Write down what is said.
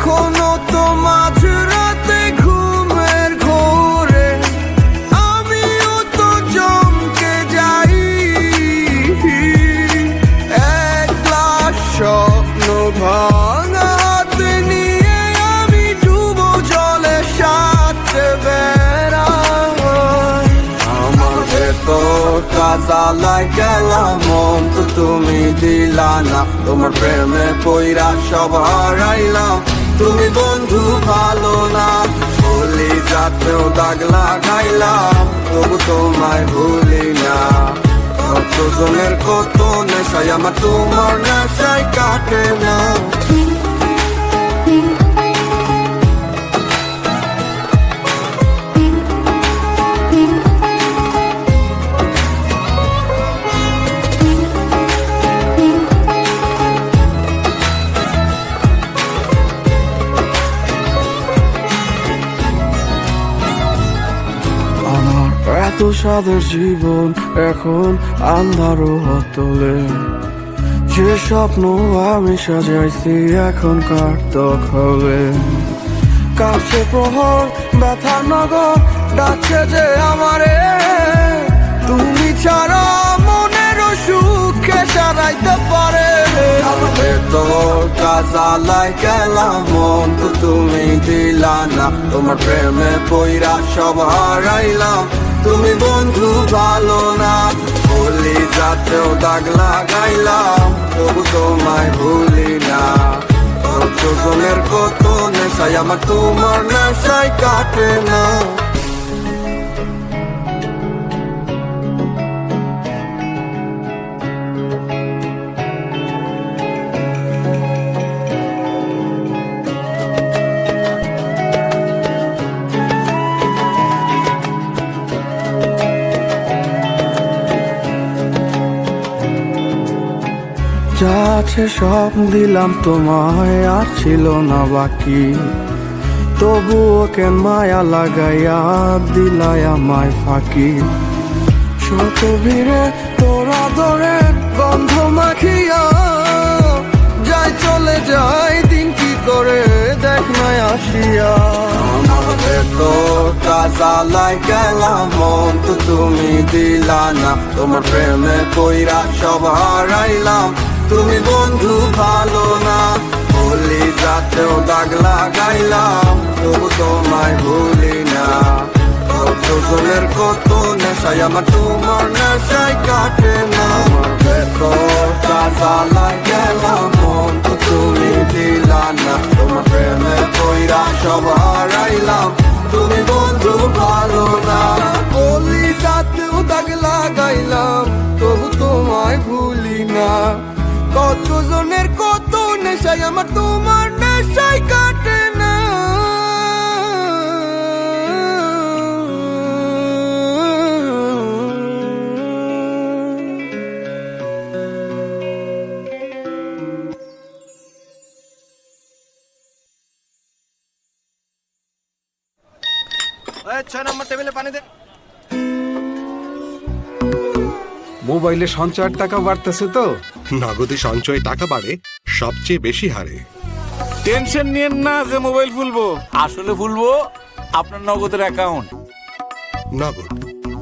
কখনো তো মাঝরাতে ঘুমের ঘোরে আমিও তো চমকে যাই। এক গ্লাস স্বপ্ন ভাঙাতে নিয়ে আমি ডুব জলে সাঁতরে বেড়াই। আমার ভেতর কাজালায় গেলাম মন তো তুমি দিলা না, তোমার প্রেমে পইরা সব হারাইলাম, তুমি বন্ধু ভালো না। বলি যাতেও দাগ লাগাইলাম তবু তোমায় ভুলি না। কতজনের কত নেশায় আমার তোমার নেশায় কাটে না। এত সাদের জীবন এখন আন্ধারও হতলে, যে স্বপ্ন আমি সাজাইছি এখন কার দখলে। কাছে প্রহর ব্যথার নগর ডাকছে যে আমারে, তুমি ছাড়া মনের সুখে সারাইতে পারে। আমার ভেতর কাজালায় গেলাম মন তো তুমি দিলা না, তোমার প্রেমে পইরা সব হারাইলাম, তুমি বন্ধু ভালো না। বলি যাতেও দাগ লাগাইলাম তবু তোমায় ভুলি না। কতজনের কত নেশায় আমার তোমার নেশায় কাটে না। যা আছে সব দিলাম তোমায়, আর ছিল না বাকি, তবুও কেন মায়া লাগাইয়া দিলাই আমায় ফাঁকি। শত ভিড়ে তোরা ধরে গন্ধ মাখিয়া যাই চলে যাই দিন কি করে দেখ নাই আসিয়া। আমার ভেতর কাজালায় গেলাম মন তো তুমি দিলা না, তোমার প্রেমে পইরা সব হারাইলাম, তুমি বন্ধু ভালো না। বলি যাতেও দাগ লাগাইলাম তবু তোমায় ভুলি না। কতজনের কত নেশায় আমার তোমার নেশায় কাটে না। আমার ভেতর কাজালায় গেলাম মন তো তুমি দিলা না, তোমার প্রেমে পইরা সব হারাইলাম, তুমি বন্ধু ভালো না। বলি যাতেও দাগ লাগাইলাম তবু তোমায় ভুলি না। কতজনের কত নেশায় আমার তোমার নেশায় কাটে না। ছয় নম্বর টেবিলে পানি দে। মোবাইলে সঞ্চয়ের টাকা বাড়তেছে তো? নগদে সঞ্চয়ে টাকা বাড়ে সবচেয়ে বেশি হারে। টেনশন নিয়েন না যে মোবাইল খুলবো, আসলে খুলবো আপনার নগদের অ্যাকাউন্ট। নগদ